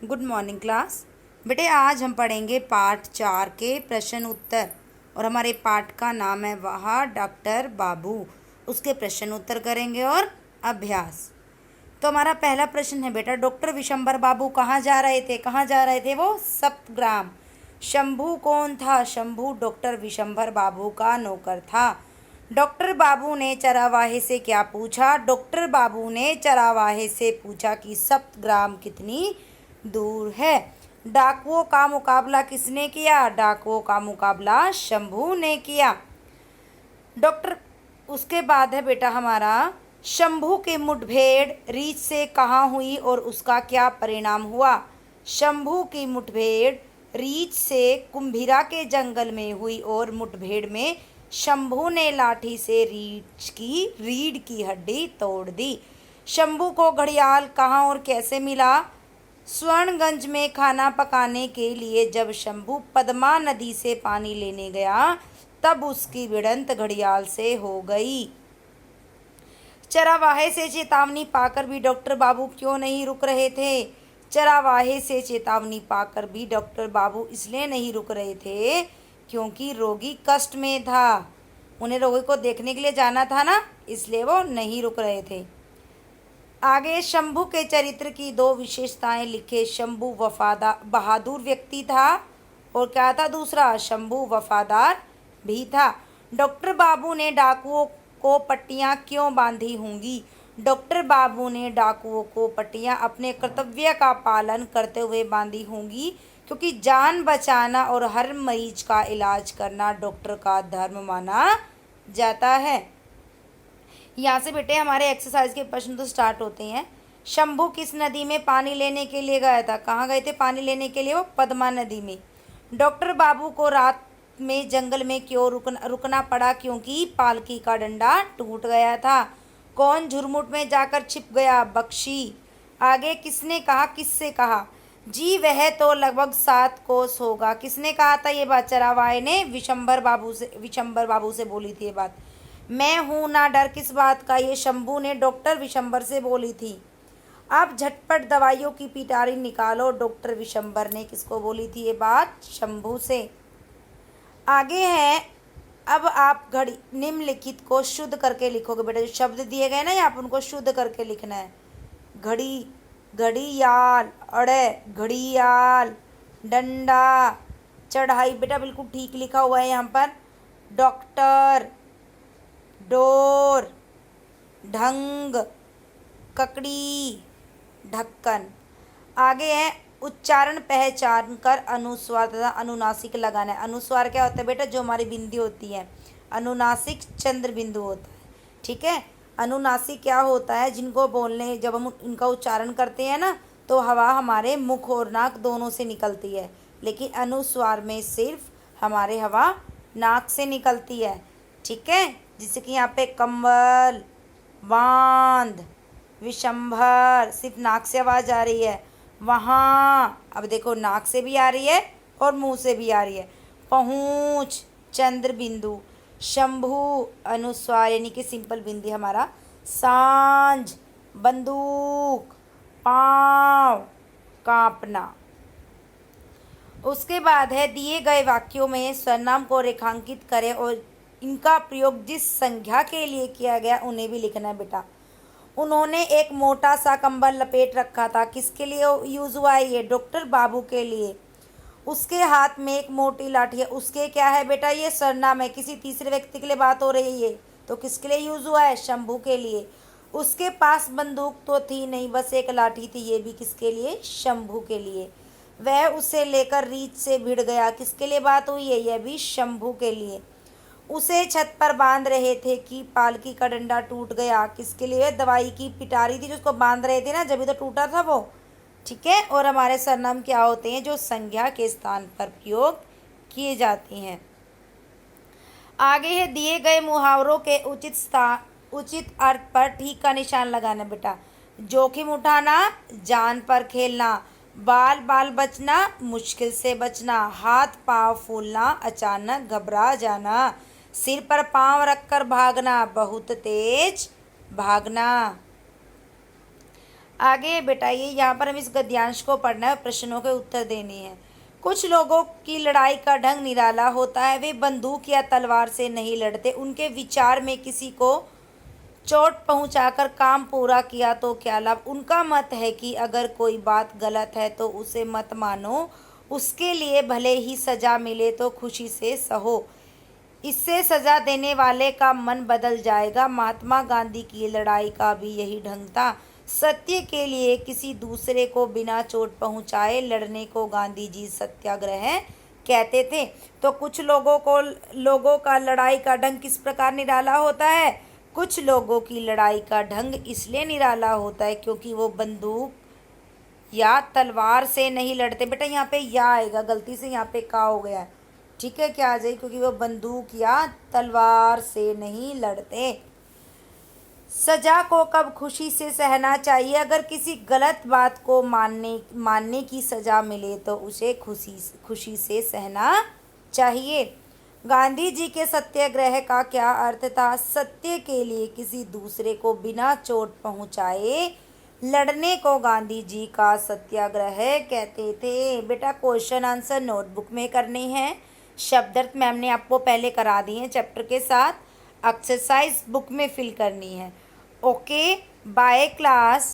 Good morning class. बेटे आज हम पढ़ेंगे पाठ 4 के प्रश्न उत्तर। और हमारे पाठ का नाम है वह डॉक्टर बाबू। उसके प्रश्न उत्तर करेंगे और अभ्यास। तो हमारा पहला प्रश्न है बेटा, डॉक्टर विशंबर बाबू कहाँ जा रहे थे? कहाँ जा रहे थे वो? सप्तग्राम। शंभू कौन था? शंभू डॉक्टर विशंबर बाबू का नौकर था। डॉक्टर बाबू ने चरावाहे से क्या पूछा? डॉक्टर बाबू ने चरावाहे से पूछा कि सप्तग्राम कितनी दूर है। डाकुओं का मुकाबला किसने किया? डाकुओं का मुकाबला शंभू ने किया। डॉक्टर उसके बाद है बेटा हमारा, शंभू की मुठभेड़ रीछ से कहाँ हुई और उसका क्या परिणाम हुआ? शंभू की मुठभेड़ रीछ से कुंभिरा के जंगल में हुई और मुठभेड़ में शंभू ने लाठी से रीढ़ की हड्डी तोड़ दी। शंभू को घड़ियाल कहाँ और कैसे मिला? स्वर्णगंज में खाना पकाने के लिए जब शंभू पद्मा नदी से पानी लेने गया तब उसकी भिड़ंत घड़ियाल से हो गई। चरावाहे से चेतावनी पाकर भी डॉक्टर बाबू क्यों नहीं रुक रहे थे? चरावाहे से चेतावनी पाकर भी डॉक्टर बाबू इसलिए नहीं रुक रहे थे क्योंकि रोगी कष्ट में था। उन्हें रोगी को देखने के लिए जाना था ना, इसलिए वो नहीं रुक रहे थे। आगे शंभू के चरित्र की दो विशेषताएं लिखे। शंभू वफादार बहादुर व्यक्ति था और क्या था दूसरा? शंभू वफादार भी था। डॉक्टर बाबू ने डाकुओं को पट्टियां क्यों बांधी होंगी? डॉक्टर बाबू ने डाकुओं को पट्टियां अपने कर्तव्य का पालन करते हुए बांधी होंगी क्योंकि जान बचाना और हर मरीज का इलाज करना डॉक्टर का धर्म माना जाता है। यहाँ से बेटे हमारे एक्सरसाइज के प्रश्न तो स्टार्ट होते हैं। शंभू किस नदी में पानी लेने के लिए गया था? कहाँ गए थे पानी लेने के लिए? वो पद्मा नदी में। डॉक्टर बाबू को रात में जंगल में क्यों रुकना पड़ा? क्योंकि पालकी का डंडा टूट गया था। कौन झुरमुट में जाकर छिप गया? बख्शी। आगे किसने कहा? किससे कहा? जी वह तो लगभग 7 कोस होगा। किसने कहा था ये बात? चरावाहे ने विशंबर बाबू से बोली थी ये बात। मैं हूं ना डर किस बात का, ये शंभू ने डॉक्टर विशंबर से बोली थी। अब झटपट दवाइयों की पिटारी निकालो। डॉक्टर विशंबर ने किसको बोली थी ये बात? शंभू से। आगे है, अब आप निम्नलिखित को शुद्ध करके लिखोगे बेटा। जो शब्द दिए गए ना यहाँ पर उनको शुद्ध करके लिखना है। घड़ी, घड़ियाल, अड़े घड़ियाल, डंडा, चढ़ाई बेटा बिल्कुल ठीक लिखा हुआ है यहाँ पर। डॉक्टर, डोर, ढंग, ककड़ी, ढक्कन। आगे है, उच्चारण पहचान कर अनुस्वार तथा अनुनासिक लगाना है। अनुस्वार क्या होता है बेटा? जो हमारी बिंदी होती है। अनुनासिक चंद्र बिंदु होता है, ठीक है। अनुनासिक क्या होता है? जिनको बोलने जब हम इनका उच्चारण करते हैं ना तो हवा हमारे मुख और नाक दोनों से निकलती है, लेकिन अनुस्वार में सिर्फ हमारे हवा नाक से निकलती है, ठीक है। जैसे कि यहाँ पे कंबल, बांध, विशंभर, सिर्फ नाक से आवाज़ आ रही है। वहाँ अब देखो नाक से भी आ रही है और मुंह से भी आ रही है। पहुँच चंद्र बिंदु, शंभू अनुस्वार यानी कि सिंपल बिंदी हमारा। सांझ बंदूक, पाँव कांपना। उसके बाद है, दिए गए वाक्यों में सर्वनाम को रेखांकित करें और इनका प्रयोग जिस संज्ञा के लिए किया गया उन्हें भी लिखना है बेटा। उन्होंने एक मोटा सा कंबल लपेट रखा था। किसके लिए यूज़ हुआ है ये? डॉक्टर बाबू के लिए। उसके हाथ में एक मोटी लाठी है। उसके क्या है बेटा? ये सर्वनाम है, किसी तीसरे व्यक्ति के लिए बात हो रही है ये, तो किसके लिए यूज़ हुआ है? शंभू के लिए। उसके पास बंदूक तो थी नहीं, बस एक लाठी थी, ये भी किसके लिए? शंभू के लिए। वह उसे लेकर रीछ से भिड़ गया। किसके लिए बात हुई है? यह भी शंभू के लिए। उसे छत पर बांध रहे थे कि पालकी का डंडा टूट गया। किसके लिए? दवाई की पिटारी थी जो उसको बांध रहे थे ना, जब भी तो टूटा था वो, ठीक है। और हमारे सर्वनाम क्या होते हैं? जो संज्ञा के स्थान पर प्रयोग किए जाते हैं। आगे है, दिए गए मुहावरों के उचित अर्थ पर ठीक का निशान लगाना बेटा। जोखिम उठाना, जान पर खेलना, बाल बाल बचना, मुश्किल से बचना, हाथ पांव फूलना, अचानक घबरा जाना, सिर पर पांव रखकर भागना, बहुत तेज भागना। आगे बेटा ये यहाँ पर हम इस गद्यांश को पढ़ना है, प्रश्नों के उत्तर देने हैं। कुछ लोगों की लड़ाई का ढंग निराला होता है, वे बंदूक या तलवार से नहीं लड़ते, उनके विचार में किसी को चोट पहुंचाकर काम पूरा किया तो क्या लाभ। उनका मत है कि अगर कोई बात गलत है तो उसे मत मानो, उसके लिए भले ही सजा मिले तो खुशी से सहो, इससे सजा देने वाले का मन बदल जाएगा। महात्मा गांधी की लड़ाई का भी यही ढंग था, सत्य के लिए किसी दूसरे को बिना चोट पहुंचाए लड़ने को गांधी जी सत्याग्रह कहते थे। तो कुछ लोगों का लड़ाई का ढंग किस प्रकार निराला होता है। कुछ लोगों की लड़ाई का ढंग इसलिए निराला होता है क्योंकि वो बंदूक या तलवार से नहीं लड़ते। बेटा यहाँ पे या आएगा, गलती से यहाँ पे का हो गया है, ठीक है, क्या आ जाए, क्योंकि वो बंदूक या तलवार से नहीं लड़ते। सजा को कब खुशी से सहना चाहिए। अगर किसी गलत बात को मानने की सजा मिले तो उसे खुशी से सहना चाहिए। गांधी जी के सत्याग्रह का क्या अर्थ था। सत्य के लिए किसी दूसरे को बिना चोट पहुंचाए लड़ने को गांधी जी का सत्याग्रह कहते थे। बेटा क्वेश्चन आंसर नोटबुक में करने हैं, शब्दार्थ मैम ने आपको पहले करा दिए हैं चैप्टर के साथ, एक्सरसाइज बुक में फिल करनी है। Okay, bye class.